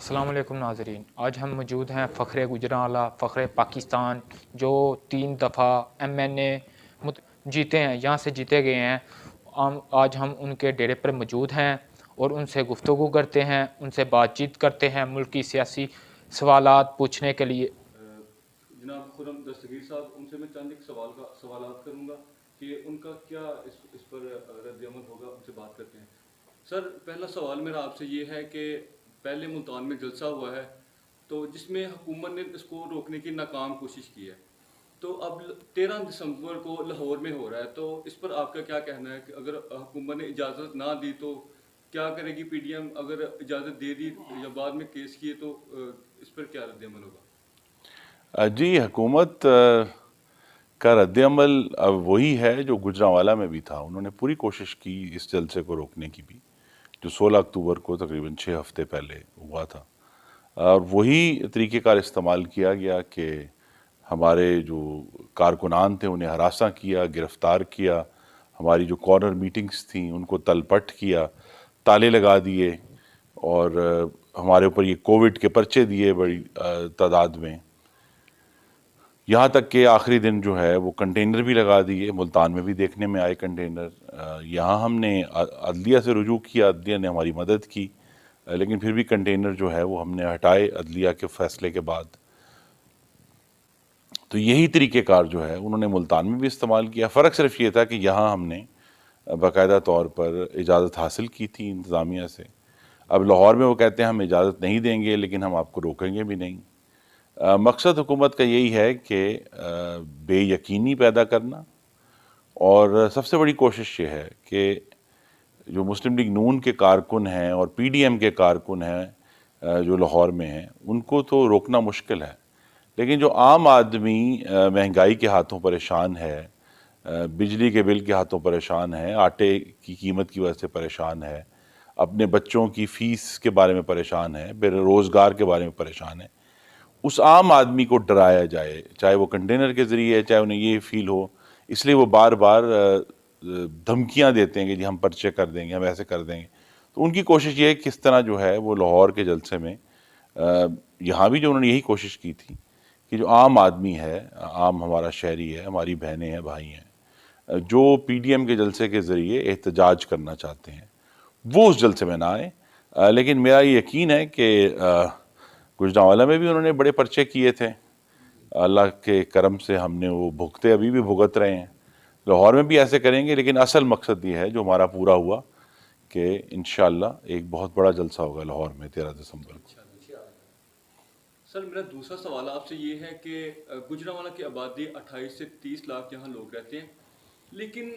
السلام علیکم ناظرین، آج ہم موجود ہیں فخر گوجرانوالہ فخر پاکستان جو 3 دفعہ MNA جیتے ہیں، یہاں سے جیتے گئے ہیں۔ آج ہم ان کے ڈیرے پر موجود ہیں اور ان سے گفتگو کرتے ہیں، ان سے بات چیت کرتے ہیں ملک کی سیاسی سوالات پوچھنے کے لیے۔ جناب خرم دستگیر صاحب، ان سے میں چند ایک سوالات کروں گا کہ ان کا کیا اس پر رد عمل ہوگا، ان سے بات کرتے ہیں۔ سر، پہلا سوال میرا آپ سے یہ ہے کہ پہلے ملتان میں جلسہ ہوا ہے تو جس میں حکومت نے اس کو روکنے کی ناکام کوشش کی ہے، تو اب 13 دسمبر کو لاہور میں ہو رہا ہے، تو اس پر آپ کا کیا کہنا ہے کہ اگر حکومت نے اجازت نہ دی تو کیا کرے گی پی ڈی ایم؟ اگر اجازت دے دی یا بعد میں کیس کیے تو اس پر کیا رد عمل ہوگا؟ جی، حکومت کا رد عمل اب وہی ہے جو گوجرانوالہ میں بھی تھا۔ انہوں نے پوری کوشش کی اس جلسے کو روکنے کی بھی، جو 16 اکتوبر کو تقریباً 6 ہفتے پہلے ہوا تھا، اور وہی طریقہ کار استعمال کیا گیا کہ ہمارے جو کارکنان تھے انہیں ہراساں کیا، گرفتار کیا، ہماری جو کارنر میٹنگز تھیں ان کو تل پٹ کیا، تالے لگا دیے، اور ہمارے اوپر یہ کووڈ کے پرچے دیے بڑی تعداد میں، یہاں تک کہ آخری دن جو ہے وہ کنٹینر بھی لگا دیے۔ ملتان میں بھی دیکھنے میں آئے کنٹینر۔ یہاں ہم نے عدلیہ سے رجوع کیا، عدلیہ نے ہماری مدد کی، لیکن پھر بھی کنٹینر جو ہے وہ ہم نے ہٹائے عدلیہ کے فیصلے کے بعد۔ تو یہی طریقہ کار جو ہے انہوں نے ملتان میں بھی استعمال کیا۔ فرق صرف یہ تھا کہ یہاں ہم نے باقاعدہ طور پر اجازت حاصل کی تھی انتظامیہ سے۔ اب لاہور میں وہ کہتے ہیں ہم اجازت نہیں دیں گے لیکن ہم آپ کو روکیں گے بھی نہیں۔ مقصد حکومت کا یہی ہے کہ بے یقینی پیدا کرنا، اور سب سے بڑی کوشش یہ ہے کہ جو مسلم لیگ نون کے کارکن ہیں اور پی ڈی ایم کے کارکن ہیں جو لاہور میں ہیں، ان کو تو روکنا مشکل ہے، لیکن جو عام آدمی مہنگائی کے ہاتھوں پریشان ہے، بجلی کے بل کے ہاتھوں پریشان ہے، آٹے کی قیمت کی وجہ سے پریشان ہے، اپنے بچوں کی فیس کے بارے میں پریشان ہے، بے روزگار کے بارے میں پریشان ہے، اس عام آدمی کو ڈرایا جائے، چاہے وہ کنٹینر کے ذریعے، چاہے انہیں یہ فیل ہو۔ اس لیے وہ بار بار دھمکیاں دیتے ہیں کہ جی ہم پرچے کر دیں گے، ہم ایسے کر دیں گے۔ تو ان کی کوشش یہ ہے کہ کس طرح جو ہے وہ لاہور کے جلسے میں، یہاں بھی جو انہوں نے یہی کوشش کی تھی کہ جو عام آدمی ہے، عام ہمارا شہری ہے، ہماری بہنیں ہیں، بھائی ہیں، جو پی ڈی ایم کے جلسے کے ذریعے احتجاج کرنا چاہتے ہیں، وہ اس جلسے میں نہ آئے۔ لیکن میرا یہ یقین ہے کہ گوجرانوالہ میں بھی انہوں نے بڑے پرچے کیے تھے، اللہ کے کرم سے ہم نے وہ بھگتے ابھی بھی بھگت رہے ہیں۔ لاہور میں بھی ایسے کریں گے، لیکن اصل مقصد یہ ہے جو ہمارا پورا ہوا کہ انشاءاللہ ایک بہت بڑا جلسہ ہوگا لاہور میں 13 دسمبر کو۔ سر، میرا دوسرا سوال آپ سے یہ ہے کہ گوجرانوالہ کی آبادی 28 سے 30 لاکھ یہاں لوگ رہتے ہیں، لیکن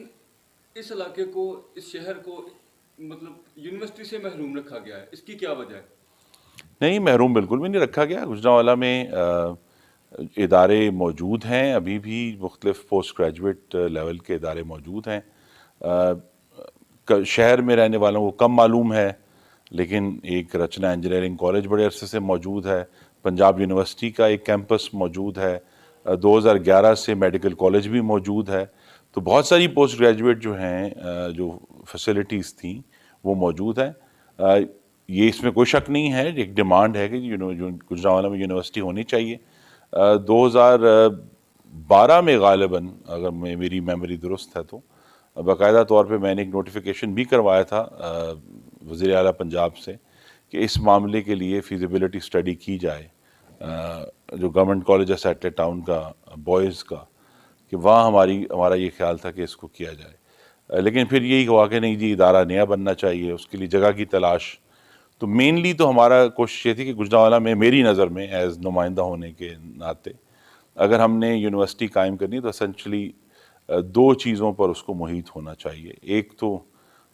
اس علاقے کو، اس شہر کو مطلب یونیورسٹی سے محروم رکھا گیا ہے، اس کی کیا وجہ ہے؟ نہیں، محروم بالکل بھی نہیں رکھا گیا۔ گوجرانوالہ میں ادارے موجود ہیں، ابھی بھی مختلف پوسٹ گریجویٹ لیول کے ادارے موجود ہیں۔ شہر میں رہنے والوں کو کم معلوم ہے، لیکن ایک رچنا انجینئرنگ کالج بڑے عرصے سے موجود ہے، پنجاب یونیورسٹی کا ایک کیمپس موجود ہے، 2011 سے میڈیکل کالج بھی موجود ہے۔ تو بہت ساری پوسٹ گریجویٹ جو ہیں، جو فیسلٹیز تھیں وہ موجود ہیں۔ یہ اس میں کوئی شک نہیں ہے، ایک ڈیمانڈ ہے کہ گوجرانوالہ میں یونیورسٹی ہونی چاہیے۔ 2012 میں غالباً، اگر میری میموری درست ہے تو باقاعدہ طور پہ میں نے ایک نوٹیفیکیشن بھی کروایا تھا وزیر اعلیٰ پنجاب سے کہ اس معاملے کے لیے فیزیبلٹی اسٹڈی کی جائے، جو گورنمنٹ کالج ہے سیٹلر ٹاؤن کا، بوائز کا، کہ وہاں ہمارا یہ خیال تھا کہ اس کو کیا جائے، لیکن پھر یہی ہوا کہ نہیں جی ادارہ نیا بننا چاہیے، اس کے لیے جگہ کی تلاش۔ تو مینلی تو ہمارا کوشش یہ تھی کہ گوجرانوالہ میں، میری نظر میں ایز نمائندہ ہونے کے ناطے، اگر ہم نے یونیورسٹی قائم کرنی تو اسینچلی 2 چیزوں پر اس کو محیط ہونا چاہیے۔ ایک تو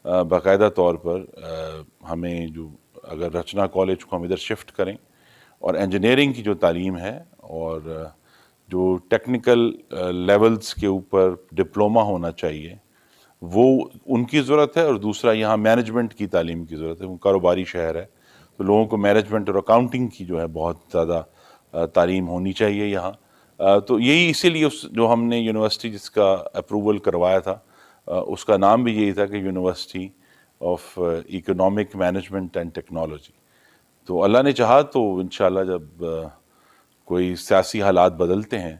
باقاعدہ طور پر ہمیں جو اگر رچنا کالج کو ہم ادھر شفٹ کریں، اور انجینئرنگ کی جو تعلیم ہے اور جو ٹیکنیکل لیولز کے اوپر ڈپلومہ ہونا چاہیے، وہ ان کی ضرورت ہے، اور دوسرا یہاں مینجمنٹ کی تعلیم کی ضرورت ہے۔ وہ کاروباری شہر ہے تو لوگوں کو مینجمنٹ اور اکاؤنٹنگ کی جو ہے بہت زیادہ تعلیم ہونی چاہیے یہاں۔ تو یہی اسی لیے جو ہم نے یونیورسٹی جس کا اپروول کروایا تھا، اس کا نام بھی یہی تھا کہ university of economic management and technology. تو اللہ نے چاہا تو انشاءاللہ جب کوئی سیاسی حالات بدلتے ہیں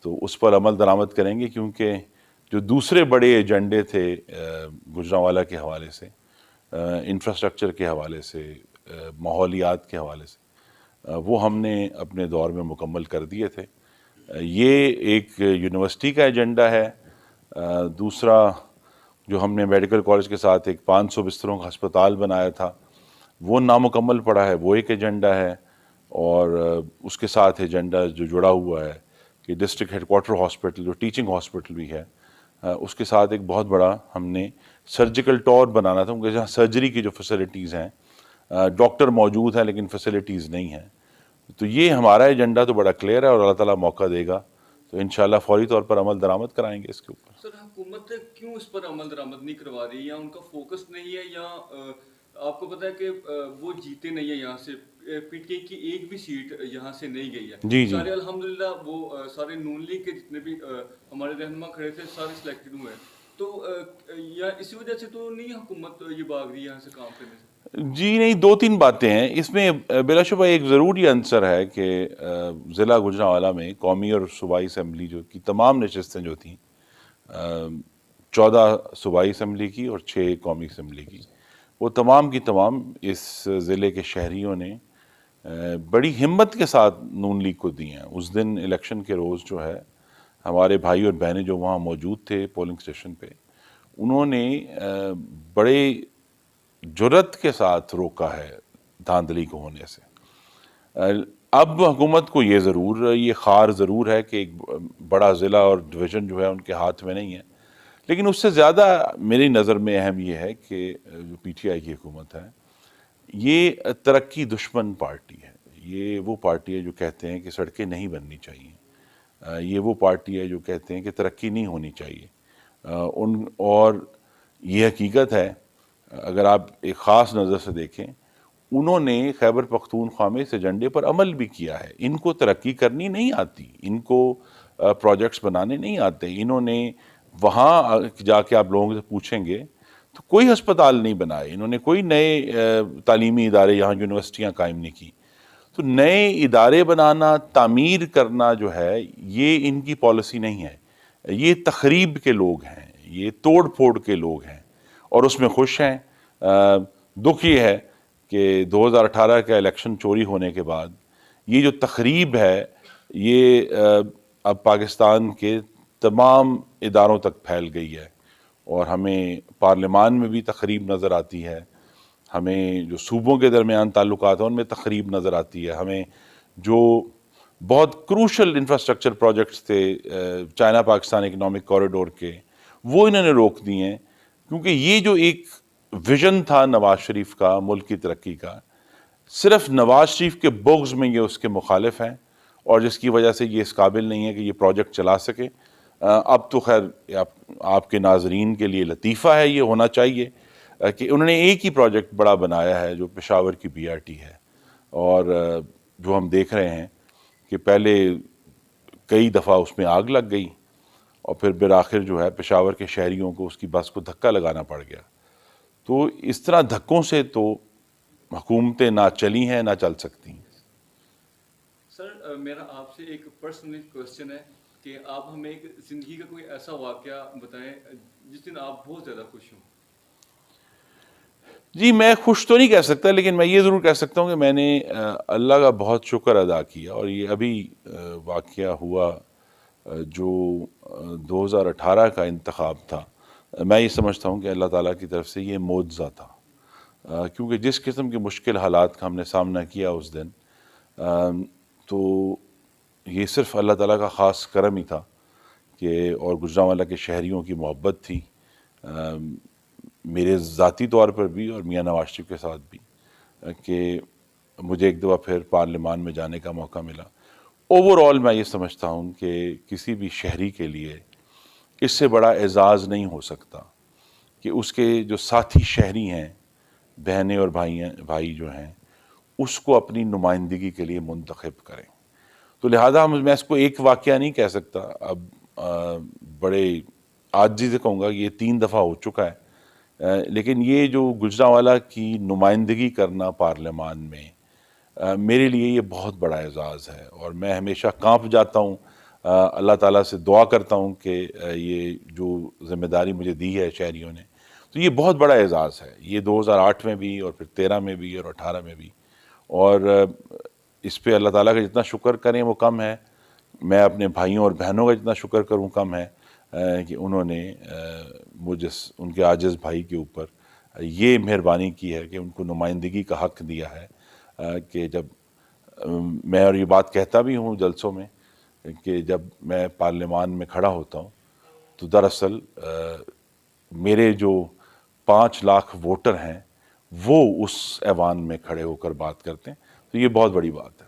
تو اس پر عمل درآمد کریں گے، کیونکہ جو دوسرے بڑے ایجنڈے تھے گوجرانوالا کے حوالے سے، انفراسٹرکچر کے حوالے سے، ماحولیات کے حوالے سے، وہ ہم نے اپنے دور میں مکمل کر دیے تھے۔ یہ ایک یونیورسٹی کا ایجنڈا ہے۔ دوسرا جو ہم نے میڈیکل کالج کے ساتھ ایک 500 بستروں کا ہسپتال بنایا تھا، وہ نامکمل پڑا ہے، وہ ایک ایجنڈا ہے۔ اور اس کے ساتھ ایجنڈا جو جڑا ہوا ہے کہ ڈسٹرکٹ ہیڈ کوارٹر ہاسپٹل جو ٹیچنگ ہاسپٹل بھی ہے، اس کے ساتھ ایک بہت بڑا ہم نے سرجیکل ٹور بنانا تھا، کیونکہ جہاں سرجری کی جو فیسلٹیز ہیں، ڈاکٹر موجود ہیں لیکن فیسلٹیز نہیں ہیں۔ تو یہ ہمارا ایجنڈا تو بڑا کلیئر ہے، اور اللہ تعالیٰ موقع دے گا تو انشاءاللہ فوری طور پر عمل درآمد کرائیں گے اس کے اوپر۔ سر حکومت کیوں اس پر عمل درآمد نہیں کروا رہی، یا ان کا فوکس نہیں ہے، یا آپ کو پتہ ہے کہ وہ جیتے نہیں ہیں یہاں سے، پی ٹی آئی کی ایک بھی سیٹ یہاں سے نہیں گئی ہے؟ جی سارے الحمدللہ وہ سارے نون لیگ کے جتنے بھی ہمارے رہنما کھڑے تھے سارے سلیکٹڈ ہوئے ہیں، تو یا اسی وجہ سے تو نہیں حکومت یہ بھاگ رہی ہے یہاں سے کام کرنے سے؟ جی نہیں، دو تین باتیں ہیں اس میں۔ بلا شبہ ایک ضروری عنصر ہے کہ ضلع گوجرانوالا میں قومی اور صوبائی اسمبلی جو کی تمام نشستیں جو تھیں، 14 صوبائی اسمبلی کی اور 6 قومی اسمبلی کی، وہ تمام کی تمام اس ضلع کے شہریوں نے بڑی ہمت کے ساتھ نون لیگ کو دی ہیں۔ اس دن الیکشن کے روز جو ہے، ہمارے بھائی اور بہنیں جو وہاں موجود تھے پولنگ اسٹیشن پہ، انہوں نے بڑے جرت کے ساتھ روکا ہے دھاندلی کو ہونے سے۔ اب حکومت کو یہ خار ضرور ہے کہ ایک بڑا ضلع اور ڈویژن جو ہے ان کے ہاتھ میں نہیں ہے، لیکن اس سے زیادہ میری نظر میں اہم یہ ہے کہ جو پی ٹی آئی کی حکومت ہے، یہ ترقی دشمن پارٹی ہے۔ یہ وہ پارٹی ہے جو کہتے ہیں کہ سڑکیں نہیں بننی چاہیے، یہ وہ پارٹی ہے جو کہتے ہیں کہ ترقی نہیں ہونی چاہیے، اور یہ حقیقت ہے۔ اگر آپ ایک خاص نظر سے دیکھیں، انہوں نے خیبر پختونخوا میں اس ایجنڈے پر عمل بھی کیا ہے۔ ان کو ترقی کرنی نہیں آتی، ان کو پروجیکٹس بنانے نہیں آتے۔ انہوں نے وہاں جا کے آپ لوگوں سے پوچھیں گے تو کوئی ہسپتال نہیں بنائے، انہوں نے کوئی نئے تعلیمی ادارے، یہاں یونیورسٹیاں قائم نہیں کی۔ تو نئے ادارے بنانا، تعمیر کرنا جو ہے، یہ ان کی پالیسی نہیں ہے۔ یہ تخریب کے لوگ ہیں، یہ توڑ پھوڑ کے لوگ ہیں، اور اس میں خوش ہیں۔ دکھ یہ ہے کہ 2018 کا الیکشن چوری ہونے کے بعد یہ جو تخریب ہے، یہ اب پاکستان کے تمام اداروں تک پھیل گئی ہے، اور ہمیں پارلیمان میں بھی تخریب نظر آتی ہے، ہمیں جو صوبوں کے درمیان تعلقات ہیں ان میں تخریب نظر آتی ہے، ہمیں جو بہت کروشل انفراسٹرکچر پروجیکٹس تھے چائنا پاکستان اکنامک کوریڈور کے، وہ انہوں نے روک دی ہیں، کیونکہ یہ جو ایک ویژن تھا نواز شریف کا ملک کی ترقی کا، صرف نواز شریف کے بغض میں یہ اس کے مخالف ہیں، اور جس کی وجہ سے یہ اس قابل نہیں ہے کہ یہ پروجیکٹ چلا سکے۔ اب تو خیر آپ کے ناظرین کے لیے لطیفہ ہے، یہ ہونا چاہیے کہ انہوں نے ایک ہی پروجیکٹ بڑا بنایا ہے جو پشاور کی بی آر ٹی ہے، اور جو ہم دیکھ رہے ہیں کہ پہلے کئی دفعہ اس میں آگ لگ گئی، اور پھر بالآخر جو ہے پشاور کے شہریوں کو اس کی بس کو دھکا لگانا پڑ گیا۔ تو اس طرح دھکوں سے تو حکومتیں نہ چلی ہیں نہ چل سکتی ہیں۔ سر میرا آپ سے ایک پرسنل کوشچن ہے کہ آپ ہمیں ایک زندگی کا کوئی ایسا واقعہ بتائیں جس دن آپ بہت زیادہ خوش ہوں۔ جی میں خوش تو نہیں کہہ سکتا، لیکن میں یہ ضرور کہہ سکتا ہوں کہ میں نے اللہ کا بہت شکر ادا کیا، اور یہ ابھی واقعہ ہوا جو 2018 کا انتخاب تھا، میں یہ سمجھتا ہوں کہ اللہ تعالیٰ کی طرف سے یہ معجزہ تھا، کیونکہ جس قسم کے مشکل حالات کا ہم نے سامنا کیا اس دن، تو یہ صرف اللہ تعالیٰ کا خاص کرم ہی تھا کہ، اور گوجرانوالا کے شہریوں کی محبت تھی میرے ذاتی طور پر بھی اور میاں نواز شریف کے ساتھ بھی، کہ مجھے ایک دفعہ پھر پارلیمان میں جانے کا موقع ملا۔ اوور آل میں یہ سمجھتا ہوں کہ کسی بھی شہری کے لیے اس سے بڑا اعزاز نہیں ہو سکتا کہ اس کے جو ساتھی شہری ہیں، بہنیں اور بھائی جو ہیں، اس کو اپنی نمائندگی کے لیے منتخب کریں۔ تو لہٰذا میں اس کو ایک واقعہ نہیں کہہ سکتا، اب بڑے عاجزی سے کہوں گا کہ یہ 3 دفعہ ہو چکا ہے، لیکن یہ جو گوجرانوالا کی نمائندگی کرنا پارلیمان میں، میرے لیے یہ بہت بڑا اعزاز ہے، اور میں ہمیشہ کانپ جاتا ہوں، اللہ تعالیٰ سے دعا کرتا ہوں کہ یہ جو ذمہ داری مجھے دی ہے شہریوں نے، تو یہ بہت بڑا اعزاز ہے، یہ 2008 میں بھی اور پھر 13 میں بھی اور 18 میں بھی، اور اس پہ اللہ تعالیٰ کا جتنا شکر کریں وہ کم ہے، میں اپنے بھائیوں اور بہنوں کا جتنا شکر کروں کم ہے، کہ انہوں نے ان کے عاجز بھائی کے اوپر یہ مہربانی کی ہے کہ ان کو نمائندگی کا حق دیا ہے، کہ جب میں اور یہ بات کہتا بھی ہوں جلسوں میں کہ جب میں پارلیمان میں کھڑا ہوتا ہوں تو دراصل میرے جو 5 لاکھ ووٹر ہیں وہ اس ایوان میں کھڑے ہو کر بات کرتے ہیں، تو یہ بہت بڑی بات ہے۔